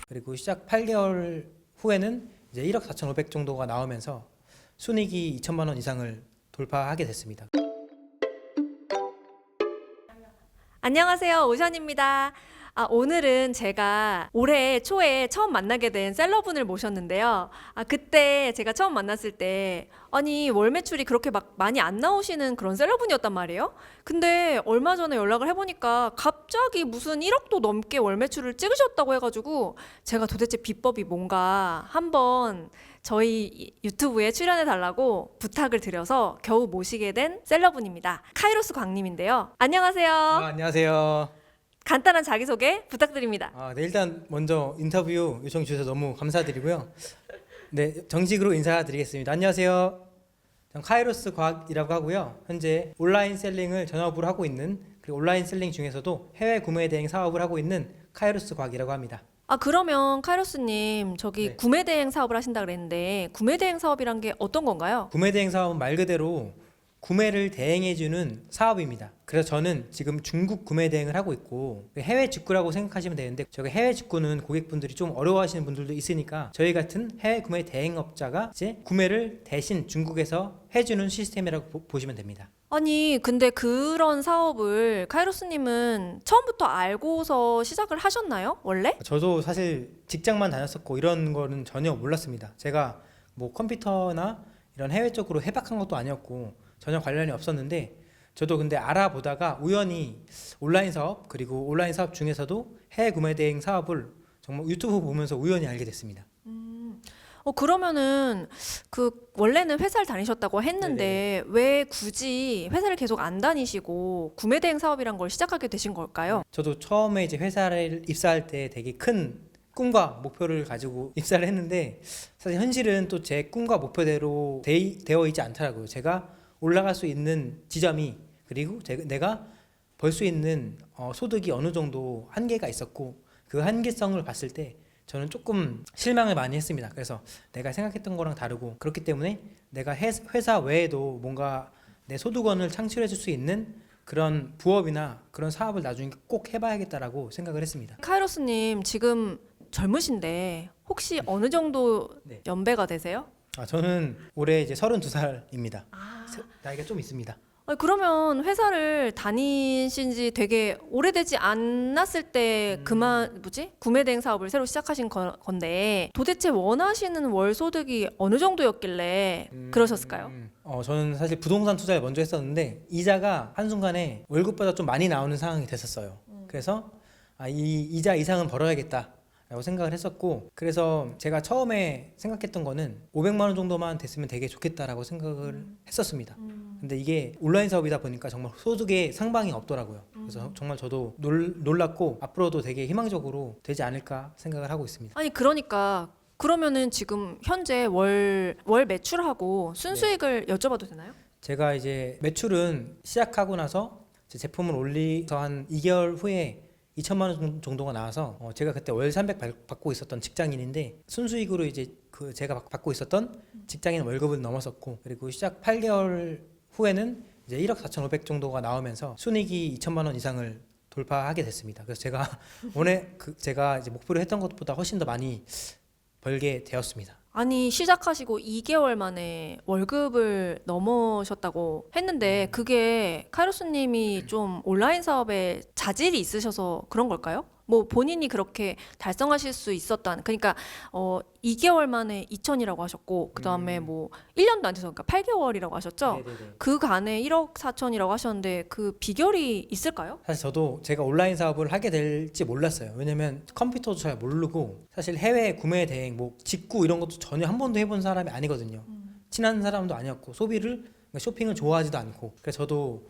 그리고 시작 8개월 후에는 이제 1억 4,500 정도가 나오면서 순이익이 2천만 원 이상을 돌파하게 됐습니다. 안녕하세요. 오션입니다. 오늘은 제가 올해 초에 처음 만나게 된 셀러분을 모셨는데요. 그때 제가 처음 만났을 때, 아니, 월 매출이 그렇게 막 많이 안 나오시는 그런 셀러분이었단 말이에요. 근데 얼마 전에 연락을 해보니까 갑자기 무슨 1억도 넘게 월 매출을 찍으셨다고 해가지고 제가 도대체 비법이 뭔가 한번 저희 유튜브에 출연해 달라고 부탁을 드려서 겨우 모시게 된 셀러분입니다. 카이로스 광님인데요. 안녕하세요. 안녕하세요. 간단한 자기소개 부탁드립니다. 네, 일단 먼저 인터뷰 요청 주셔서 너무 감사드리고요. 네, 정식으로 인사드리겠습니다. 안녕하세요. 저는 카이로스 과학이라고 하고요. 현재 온라인 셀링을 전업으로 하고 있는, 그리고 온라인 셀링 중에서도 해외 구매 대행 사업을 하고 있는 카이로스 과학이라고 합니다. 그러면 카이로스님 저기 네. 구매 대행 사업을 하신다 그랬는데 구매 대행 사업이란 게 어떤 건가요? 구매 대행 사업은 말 그대로 구매를 대행해주는 사업입니다. 그래서 저는 지금 중국 구매 대행을 하고 있고 해외 직구라고 생각하시면 되는데, 저희 해외 직구는 고객분들이 좀 어려워하시는 분들도 있으니까 저희 같은 해외 구매 대행업자가 이제 구매를 대신 중국에서 해주는 시스템이라고 보시면 됩니다. 아니 근데 그런 사업을 카이로스님은 처음부터 알고서 시작을 하셨나요? 원래? 저도 사실 직장만 다녔었고 이런 거는 전혀 몰랐습니다. 제가 뭐 컴퓨터나 이런 해외 쪽으로 해박한 것도 아니었고 전혀 관련이 없었는데, 저도 근데 알아보다가 우연히 온라인 사업, 그리고 온라인 사업 중에서도 해외 구매 대행 사업을 정말 유튜브 보면서 우연히 알게 됐습니다. 그러면은 그 원래는 회사를 다니셨다고 했는데 왜 굳이 회사를 계속 안 다니시고 구매 대행 사업이란 걸 시작하게 되신 걸까요? 저도 처음에 이제 회사를 입사할 때 되게 큰 꿈과 목표를 가지고 입사를 했는데, 사실 현실은 또 제 꿈과 목표대로 되어 있지 않더라고요. 제가 올라갈 수 있는 지점이, 그리고 내가 벌 수 있는 소득이 어느 정도 한계가 있었고, 그 한계성을 봤을 때 저는 조금 실망을 많이 했습니다. 그래서 내가 생각했던 거랑 다르고, 그렇기 때문에 내가 회사 외에도 뭔가 내 소득원을 창출해 줄 수 있는 그런 부업이나 그런 사업을 나중에 꼭 해봐야겠다라고 생각을 했습니다. 카이로스님 지금 젊으신데 혹시 어느 정도 네. 연배가 되세요? 저는 올해 이제 32살입니다. 나이가 좀 있습니다. 그러면 회사를 다니신 지 되게 오래되지 않았을 때 구매 대행 사업을 새로 시작하신 건데 도대체 원하시는 월 소득이 어느 정도였길래 그러셨을까요? 저는 사실 부동산 투자를 먼저 했었는데 이자가 한순간에 월급보다 좀 많이 나오는 상황이 됐었어요. 그래서 이 이자 이상은 벌어야겠다 라고 생각을 했었고, 그래서 제가 처음에 생각했던 거는 500만 원 정도만 됐으면 되게 좋겠다라고 생각을 했었습니다. 근데 이게 온라인 사업이다 보니까 정말 소득에 상방이 없더라고요. 그래서 정말 저도 놀랐고 앞으로도 되게 희망적으로 되지 않을까 생각을 하고 있습니다. 아니 그러니까 그러면은 지금 현재 월 매출하고 순수익을 여쭤봐도 되나요? 제가 이제 매출은 시작하고 나서 제 제품을 올리서 한 2개월 후에 2천만 원 정도가 나와서 제가 그때 월 300 받고 있었던 직장인인데, 순수익으로 이제 그 제가 받고 있었던 직장인 월급은 넘었었고, 그리고 시작 8개월 후에는 이제 1억 4,500 정도가 나오면서 순이익이 2천만 원 이상을 돌파하게 됐습니다. 그래서 제가 오늘 제가 이제 목표로 했던 것보다 훨씬 더 많이 벌게 되었습니다. 아니 시작하시고 2개월 만에 월급을 넘으셨다고 했는데 그게 카이로스님이 좀 온라인 사업에 자질이 있으셔서 그런 걸까요? 뭐 본인이 그렇게 달성하실 수 있었던, 그러니까 2개월 만에 2천이라고 하셨고 그 다음에 뭐 1년도 안 돼서 그러니까 8개월이라고 하셨죠? 네네네. 그 간에 1억 4천이라고 하셨는데 그 비결이 있을까요? 사실 저도 제가 온라인 사업을 하게 될지 몰랐어요. 왜냐면 컴퓨터도 잘 모르고, 사실 해외 구매 대행, 뭐 직구 이런 것도 전혀 한 번도 해본 사람이 아니거든요. 친한 사람도 아니었고, 쇼핑을 좋아하지도 않고, 그래서 저도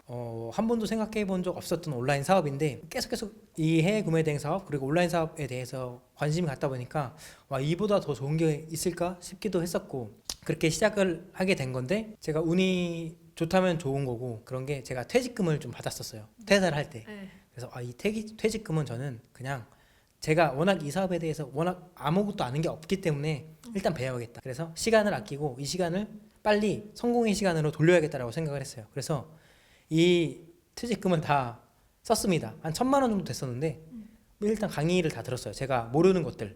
한 번도 생각해 본 적 없었던 온라인 사업인데 계속 이 해외 구매 대행 사업 그리고 온라인 사업에 대해서 관심이 갖다 보니까 와, 이보다 더 좋은 게 있을까 싶기도 했었고, 그렇게 시작을 하게 된 건데, 제가 운이 좋다면 좋은 거고, 그런 게 제가 퇴직금을 좀 받았었어요. 퇴사를 할 때. 그래서 이 퇴직금은 저는 그냥 제가 워낙 이 사업에 대해서 워낙 아무것도 아는 게 없기 때문에 일단 배워야겠다. 그래서 시간을 아끼고 이 시간을 빨리 성공의 시간으로 돌려야겠다라고 생각을 했어요. 그래서 이 퇴직금을 다 썼습니다. 한 1,000만 원 정도 됐었는데 일단 강의를 다 들었어요. 제가 모르는 것들,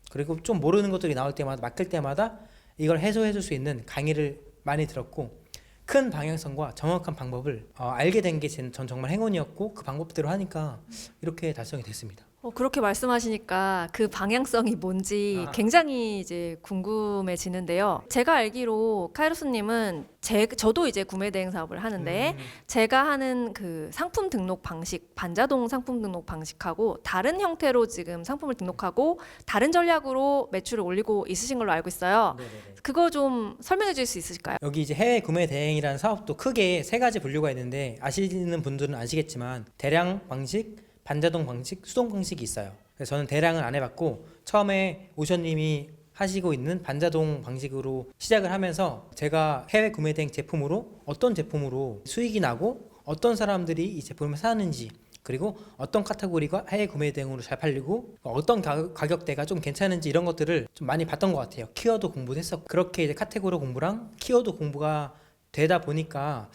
그리고 좀 모르는 것들이 나올 때마다 맡길 때마다 이걸 해소해 줄 수 있는 강의를 많이 들었고 큰 방향성과 정확한 방법을 알게 된 게 전 정말 행운이었고 그 방법대로 하니까 이렇게 달성이 됐습니다. 그렇게 말씀하시니까 그 방향성이 뭔지 굉장히 이제 궁금해지는데요. 제가 알기로 카이로스님은 저도 이제 구매 대행 사업을 하는데 제가 하는 그 상품 등록 방식, 반자동 상품 등록 방식하고 다른 형태로 지금 상품을 등록하고 다른 전략으로 매출을 올리고 있으신 걸로 알고 있어요. 네네네. 그거 좀 설명해 줄 수 있으실까요? 여기 이제 해외 구매 대행이라는 사업도 크게 세 가지 분류가 있는데 아시는 분들은 아시겠지만 대량 방식, 반자동 방식, 수동 방식이 있어요. 그래서 저는 대량은 안 해봤고 처음에 오션님이 하시고 있는 반자동 방식으로 시작을 하면서 제가 해외 구매 대행 제품으로 어떤 제품으로 수익이 나고 어떤 사람들이 이 제품을 사는지 그리고 어떤 카테고리가 해외 구매 대행으로 잘 팔리고 어떤 가격대가 좀 괜찮은지 이런 것들을 좀 많이 봤던 것 같아요. 키워드 공부도 했었고 그렇게 이제 카테고리 공부랑 키워드 공부가 되다 보니까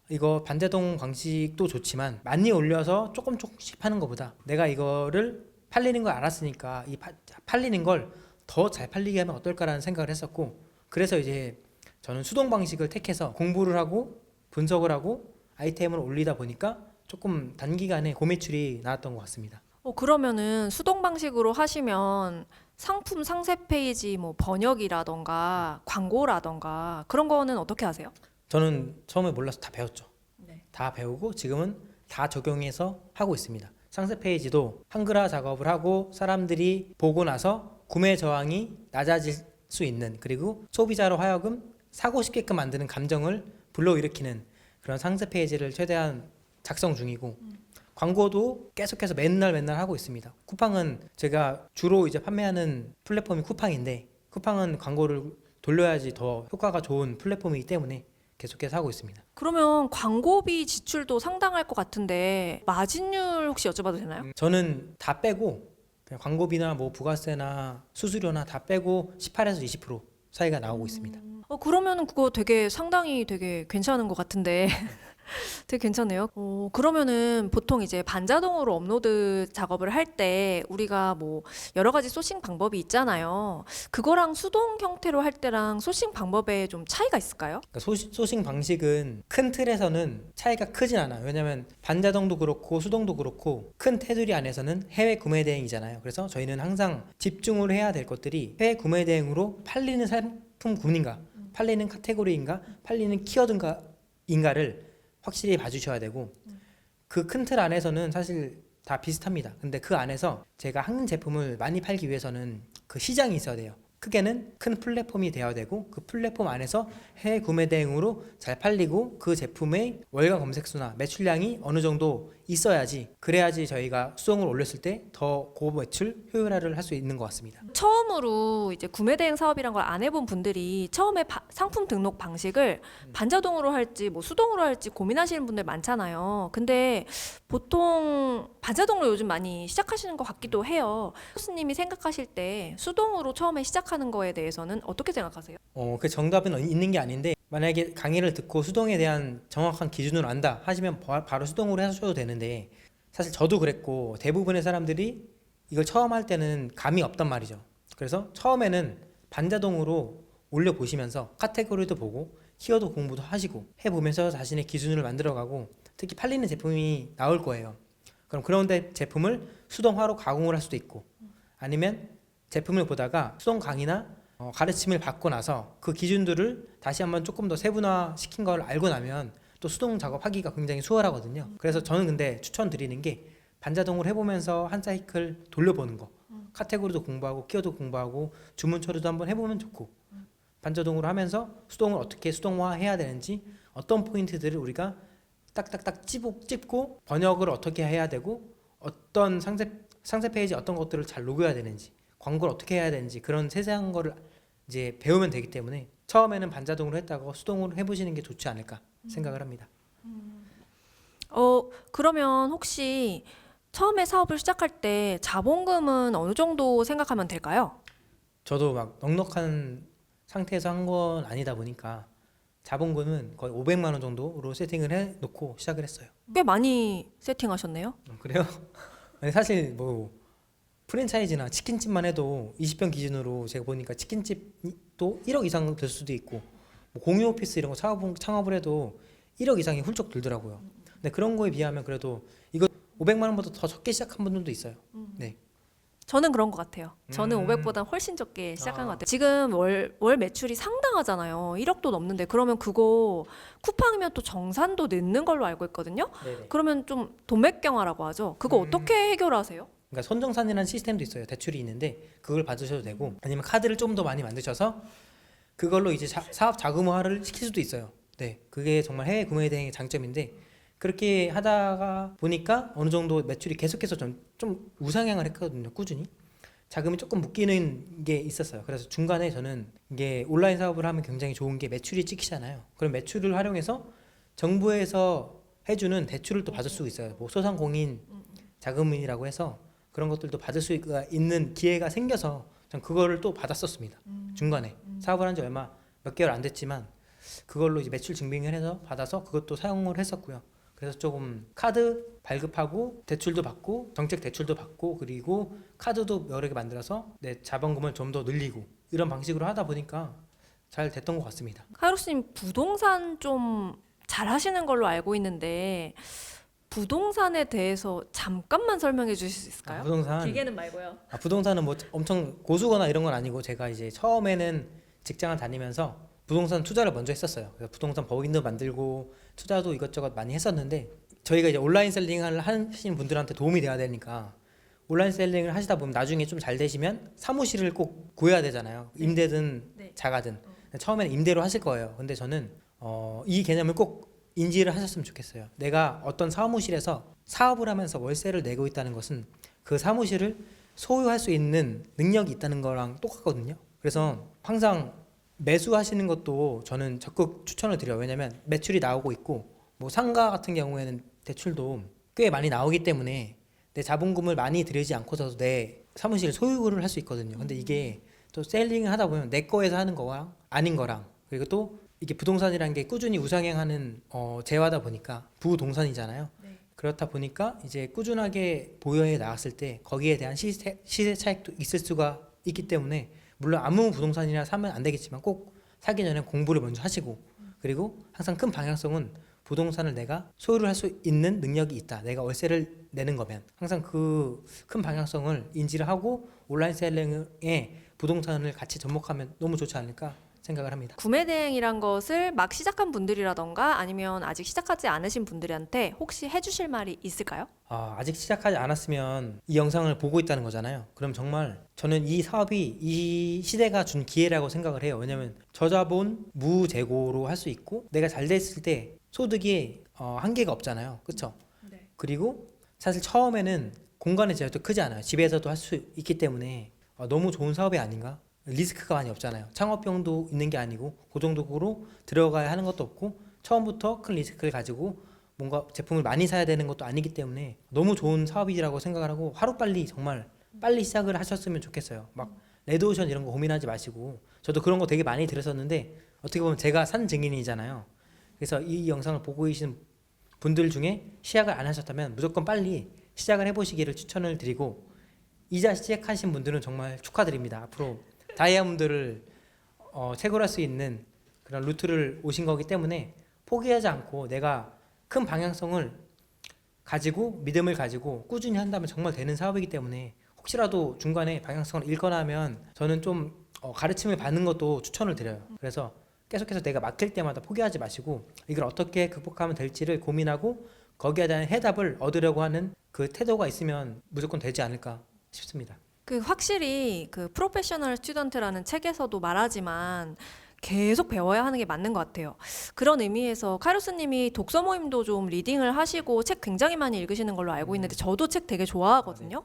이거 반자동 방식도 좋지만 많이 올려서 조금씩 파는 것보다 내가 이거를 팔리는 걸 알았으니까 이 팔리는 걸 더 잘 팔리게 하면 어떨까라는 생각을 했었고 그래서 이제 저는 수동 방식을 택해서 공부를 하고 분석을 하고 아이템을 올리다 보니까 조금 단기간에 고매출이 나왔던 것 같습니다. 그러면은 수동 방식으로 하시면 상품 상세 페이지 뭐 번역이라던가 광고라던가 그런 거는 어떻게 하세요? 저는 처음에 몰라서 다 배웠죠. 네. 다 배우고 지금은 다 적용해서 하고 있습니다. 상세 페이지도 한글화 작업을 하고 사람들이 보고 나서 구매 저항이 낮아질 수 있는 그리고 소비자로 하여금 사고 싶게끔 만드는 감정을 불러일으키는 그런 상세 페이지를 최대한 작성 중이고 광고도 계속해서 맨날 하고 있습니다. 쿠팡은 제가 주로 이제 판매하는 플랫폼이 쿠팡인데 쿠팡은 광고를 돌려야지 더 효과가 좋은 플랫폼이기 때문에 계속해서 하고 있습니다. 그러면 광고비 지출도 상당할 것 같은데 마진율 혹시 여쭤봐도 되나요? 저는 다 빼고 그냥 광고비나 뭐 부가세나 수수료나 다 빼고 18에서 20% 사이가 나오고 있습니다. 그러면은 그거 상당히 되게 괜찮은 것 같은데 되게 괜찮네요. 그러면은 보통 이제 반자동으로 업로드 작업을 할 때 우리가 뭐 여러 가지 소싱 방법이 있잖아요. 그거랑 수동 형태로 할 때랑 소싱 방법에 좀 차이가 있을까요? 그러니까 소싱 방식은 큰 틀에서는 차이가 크진 않아요. 왜냐하면 반자동도 그렇고 수동도 그렇고 큰 테두리 안에서는 해외 구매 대행이잖아요. 그래서 저희는 항상 집중을 해야 될 것들이 해외 구매 대행으로 팔리는 상품군인가, 팔리는 카테고리인가, 팔리는 키워드인가를 확실히 봐주셔야 되고 그 큰 틀 안에서는 사실 다 비슷합니다. 근데 그 안에서 제가 한 제품을 많이 팔기 위해서는 그 시장이 있어야 돼요. 크게는 큰 플랫폼이 되어야 되고 그 플랫폼 안에서 해외 구매 대행으로 잘 팔리고 그 제품의 월간 검색 수나 매출량이 어느 정도 있어야지 그래야지 저희가 수동을 올렸을 때 더 고매출 효율화를 할 수 있는 것 같습니다. 처음으로 이제 구매 대행 사업이란 걸 안 해본 분들이 처음에 상품 등록 방식을 반자동으로 할지 뭐 수동으로 할지 고민하시는 분들 많잖아요. 근데 보통 반자동으로 요즘 많이 시작하시는 것 같기도 해요. 교수님이 생각하실 때 수동으로 처음에 시작하는 거에 대해서는 어떻게 생각하세요? 그 정답은 있는 게 아닌데 만약에 강의를 듣고 수동에 대한 정확한 기준을 안다 하시면 바로 수동으로 하셔도 되는데 사실 저도 그랬고 대부분의 사람들이 이걸 처음 할 때는 감이 없단 말이죠. 그래서 처음에는 반자동으로 올려보시면서 카테고리도 보고 키워드 공부도 하시고 해보면서 자신의 기준을 만들어가고 특히 팔리는 제품이 나올 거예요. 그럼 그런 제품을 수동화로 가공을 할 수도 있고 아니면 제품을 보다가 수동 강의나 가르침을 받고 나서 그 기준들을 다시 한번 조금 더 세분화 시킨 걸 알고 나면 또 수동 작업하기가 굉장히 수월하거든요. 그래서 저는 근데 추천드리는 게 반자동으로 해보면서 한 사이클 돌려보는 거 카테고리도 공부하고 키워드 공부하고 주문 처리도 한번 해보면 좋고 반자동으로 하면서 수동을 어떻게 수동화해야 되는지 어떤 포인트들을 우리가 딱딱딱 찝고 번역을 어떻게 해야 되고 어떤 상세 페이지 어떤 것들을 잘 녹여야 되는지 광고를 어떻게 해야 되는지 그런 세세한 거를 이제 배우면 되기 때문에 처음에는 반자동으로 했다가 수동으로 해보시는 게 좋지 않을까 생각을 합니다. 그러면 혹시 처음에 사업을 시작할 때 자본금은 어느 정도 생각하면 될까요? 저도 막 넉넉한 상태에서 한 건 아니다 보니까 자본금은 거의 500만 원 정도로 세팅을 해놓고 시작을 했어요. 꽤 많이 세팅하셨네요. 그래요? 아니, 사실 뭐 프랜차이즈나 치킨집만 해도 20평 기준으로 제가 보니까 치킨집도 1억 이상 될 수도 있고 뭐 공유 오피스 이런 거 창업을 해도 1억 이상이 훌쩍 들더라고요. 근데 그런 거에 비하면 그래도 이거 500만 원보다 더 적게 시작한 분들도 있어요. 네. 저는 그런 것 같아요. 저는 음. 500보다 훨씬 적게 시작한 것 같아요. 지금 월 매출이 상당하잖아요. 1억도 넘는데 그러면 그거 쿠팡이면 또 정산도 넣는 걸로 알고 있거든요. 네네. 그러면 좀 도매경화라고 하죠. 그거 어떻게 해결하세요? 그러니까 선정산이라는 시스템도 있어요. 대출이 있는데 그걸 받으셔도 되고 아니면 카드를 좀 더 많이 만드셔서 그걸로 이제 사업 자금화를 시킬 수도 있어요. 네, 그게 정말 해외 구매 대행의 장점인데 그렇게 하다가 보니까 어느 정도 매출이 계속해서 좀 우상향을 했거든요. 꾸준히 자금이 조금 묶이는 게 있었어요. 그래서 중간에 저는 이게 온라인 사업을 하면 굉장히 좋은 게 매출이 찍히잖아요. 그럼 매출을 활용해서 정부에서 해주는 대출을 또 받을 수 있어요. 뭐 소상공인 자금이라고 해서 그런 것들도 받을 수 있는 기회가 생겨서 전 그거를 또 받았었습니다. 중간에 사업을 한 지 얼마 몇 개월 안 됐지만 그걸로 이제 매출 증빙을 해서 받아서 그것도 사용을 했었고요. 그래서 조금 카드 발급하고 대출도 받고 정책 대출도 받고 그리고 카드도 여러 개 만들어서 내 자본금을 좀 더 늘리고 이런 방식으로 하다 보니까 잘 됐던 것 같습니다. 카이로스님 부동산 좀 잘하시는 걸로 알고 있는데 부동산에 대해서 잠깐만 설명해 주실 수 있을까요? 부동산 길게는 말고요. 부동산은 뭐 엄청 고수거나 이런 건 아니고 제가 이제 처음에는 직장을 다니면서 부동산 투자를 먼저 했었어요. 그래서 부동산 법인도 만들고 투자도 이것저것 많이 했었는데 저희가 이제 온라인 셀링을 하시는 분들한테 도움이 돼야 되니까 온라인 셀링을 하시다 보면 나중에 좀 잘 되시면 사무실을 꼭 구해야 되잖아요. 임대든 네. 자가든 처음에는 임대로 하실 거예요. 근데 저는 이 개념을 꼭 인지를 하셨으면 좋겠어요. 내가 어떤 사무실에서 사업을 하면서 월세를 내고 있다는 것은 그 사무실을 소유할 수 있는 능력이 있다는 거랑 똑같거든요. 그래서 항상 매수하시는 것도 저는 적극 추천을 드려요. 왜냐면 매출이 나오고 있고 뭐 상가 같은 경우에는 대출도 꽤 많이 나오기 때문에 내 자본금을 많이 들이지 않고서도 내 사무실을 소유를 할 수 있거든요. 근데 이게 또 셀링을 하다 보면 내 거에서 하는 거랑 아닌 거랑 그리고 또 이게 부동산이라는 게 꾸준히 우상향하는 재화다 보니까 부동산이잖아요. 네. 그렇다 보니까 이제 꾸준하게 보유해 나갔을 때 거기에 대한 시세 차익도 있을 수가 있기 때문에 물론 아무 부동산이나 사면 안 되겠지만 꼭 사기 전에 공부를 먼저 하시고 그리고 항상 큰 방향성은 부동산을 내가 소유를 할 수 있는 능력이 있다. 내가 월세를 내는 거면 항상 그 큰 방향성을 인지를 하고 온라인 셀링에 부동산을 같이 접목하면 너무 좋지 않을까 생각을 합니다. 구매 대행이란 것을 막 시작한 분들이라던가 아니면 아직 시작하지 않으신 분들한테 혹시 해주실 말이 있을까요? 아직 시작하지 않았으면 이 영상을 보고 있다는 거잖아요. 그럼 정말 저는 이 사업이 이 시대가 준 기회라고 생각을 해요. 왜냐면 저자본 무재고로 할 수 있고 내가 잘 됐을 때 소득이 한계가 없잖아요. 그렇죠? 네. 그리고 사실 처음에는 공간의 제약도 크지 않아요. 집에서도 할 수 있기 때문에 너무 좋은 사업이 아닌가? 리스크가 많이 없잖아요. 창업비용도 있는 게 아니고 고정적으로 들어가야 하는 것도 없고 처음부터 큰 리스크를 가지고 뭔가 제품을 많이 사야 되는 것도 아니기 때문에 너무 좋은 사업이라고 생각을 하고 하루빨리 정말 빨리 시작을 하셨으면 좋겠어요. 막 레드오션 이런 거 고민하지 마시고 저도 그런 거 되게 많이 들었었는데 어떻게 보면 제가 산 증인이잖아요. 그래서 이 영상을 보고 계신 분들 중에 시작을 안 하셨다면 무조건 빨리 시작을 해보시기를 추천을 드리고 이자 시작하신 분들은 정말 축하드립니다. 앞으로 다이아몬드를 채굴할 수 있는 그런 루트를 오신 거기 때문에 포기하지 않고 내가 큰 방향성을 가지고 믿음을 가지고 꾸준히 한다면 정말 되는 사업이기 때문에 혹시라도 중간에 방향성을 잃거나 하면 저는 좀 가르침을 받는 것도 추천을 드려요. 그래서 계속해서 내가 막힐 때마다 포기하지 마시고 이걸 어떻게 극복하면 될지를 고민하고 거기에 대한 해답을 얻으려고 하는 그 태도가 있으면 무조건 되지 않을까 싶습니다. 그 확실히 그 프로페셔널 스튜던트라는 책에서도 말하지만 계속 배워야 하는 게 맞는 것 같아요. 그런 의미에서 카이로스님이 독서 모임도 좀 리딩을 하시고 책 굉장히 많이 읽으시는 걸로 알고 있는데 저도 책 되게 좋아하거든요.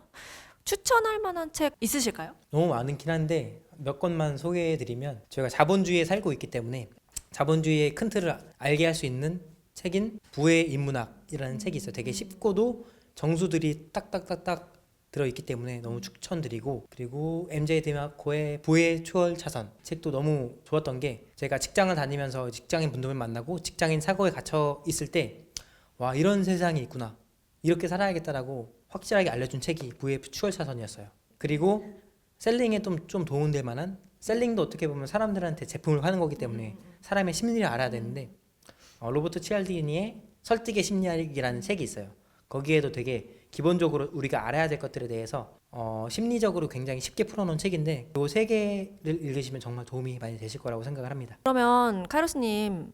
추천할 만한 책 있으실까요? 너무 많긴 한데 몇 권만 소개해드리면 저희가 자본주의에 살고 있기 때문에 자본주의의 큰 틀을 알게 할 수 있는 책인 부의 인문학이라는 책이 있어요. 되게 쉽고도 정수들이 딱딱딱딱 들어있기 때문에 너무 추천드리고 그리고 MJ 데마코의 부의 초월 차선 책도 너무 좋았던 게 제가 직장을 다니면서 직장인 분들을 만나고 직장인 사고에 갇혀 있을 때 와 이런 세상이 있구나 이렇게 살아야겠다라고 확실하게 알려준 책이 부의 초월 차선이었어요. 그리고 셀링에 좀 도움될 만한, 셀링도 어떻게 보면 사람들한테 제품을 파는 거기 때문에 사람의 심리를 알아야 되는데 로버트 치알디니의 설득의 심리학이라는 책이 있어요. 거기에도 되게 기본적으로 우리가 알아야 될 것들에 대해서 심리적으로 굉장히 쉽게 풀어놓은 책인데 이 세 개를 읽으시면 정말 도움이 많이 되실 거라고 생각을 합니다. 그러면 카이로스님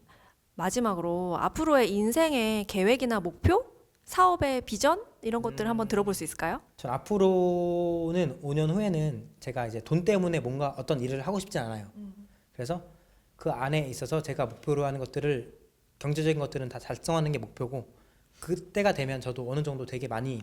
마지막으로 앞으로의 인생의 계획이나 목표, 사업의 비전 이런 것들 한번 들어볼 수 있을까요? 전 앞으로는 5년 후에는 제가 이제 돈 때문에 뭔가 어떤 일을 하고 싶지 않아요. 그래서 그 안에 있어서 제가 목표로 하는 것들을, 경제적인 것들은 다 달성하는 게 목표고, 그때가 되면 저도 어느 정도 되게 많이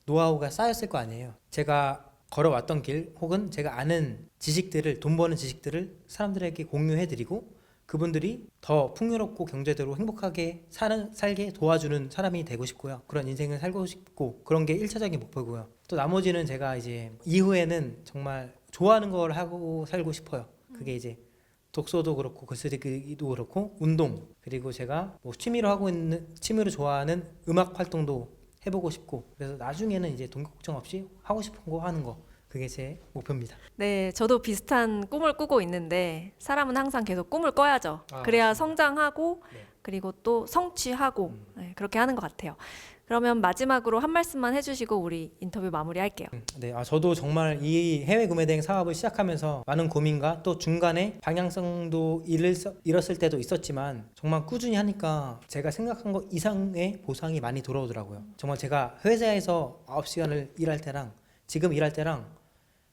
노하우가 쌓였을 거 아니에요. 제가 걸어왔던 길 혹은 제가 아는 지식들을, 돈 버는 지식들을 사람들에게 공유해드리고 그분들이 더 풍요롭고 경제적으로 행복하게 살게 도와주는 사람이 되고 싶고요. 그런 인생을 살고 싶고, 그런 게 1차적인 목표고요. 또 나머지는 제가 이제 이후에는 정말 좋아하는 걸 하고 살고 싶어요. 그게 이제 독서도 그렇고 글쓰기도 그렇고 운동, 그리고 제가 뭐 취미로 좋아하는 음악 활동도 해보고 싶고, 그래서 나중에는 이제 돈 걱정 없이 하고 싶은 거 하는 거, 그게 제 목표입니다. 네, 저도 비슷한 꿈을 꾸고 있는데 사람은 항상 계속 꿈을 꿔야죠. 그래야 맞습니다. 성장하고 네. 그리고 또 성취하고 네, 그렇게 하는 것 같아요. 그러면 마지막으로 한 말씀만 해주시고 우리 인터뷰 마무리할게요. 네, 저도 정말 이 해외 구매 대행 사업을 시작하면서 많은 고민과 또 중간에 방향성도 잃었을 때도 있었지만 정말 꾸준히 하니까 제가 생각한 것 이상의 보상이 많이 돌아오더라고요. 정말 제가 회사에서 9시간을 일할 때랑 지금 일할 때랑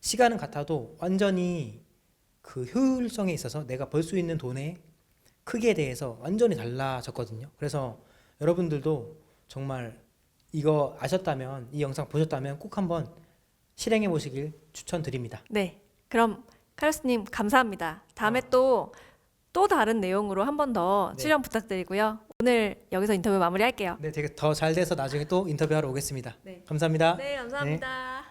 시간은 같아도 완전히 그 효율성에 있어서 내가 벌 수 있는 돈의 크기에 대해서 완전히 달라졌거든요. 그래서 여러분들도 정말 이거 아셨다면, 이 영상 보셨다면 꼭 한번 실행해 보시길 추천드립니다. 네, 그럼 카이로스님 감사합니다. 다음에 또 다른 내용으로 한 번 더 네. 출연 부탁드리고요. 오늘 여기서 인터뷰 마무리할게요. 네, 되게 더 잘 돼서 나중에 또 인터뷰하러 오겠습니다. 네. 감사합니다. 네, 감사합니다.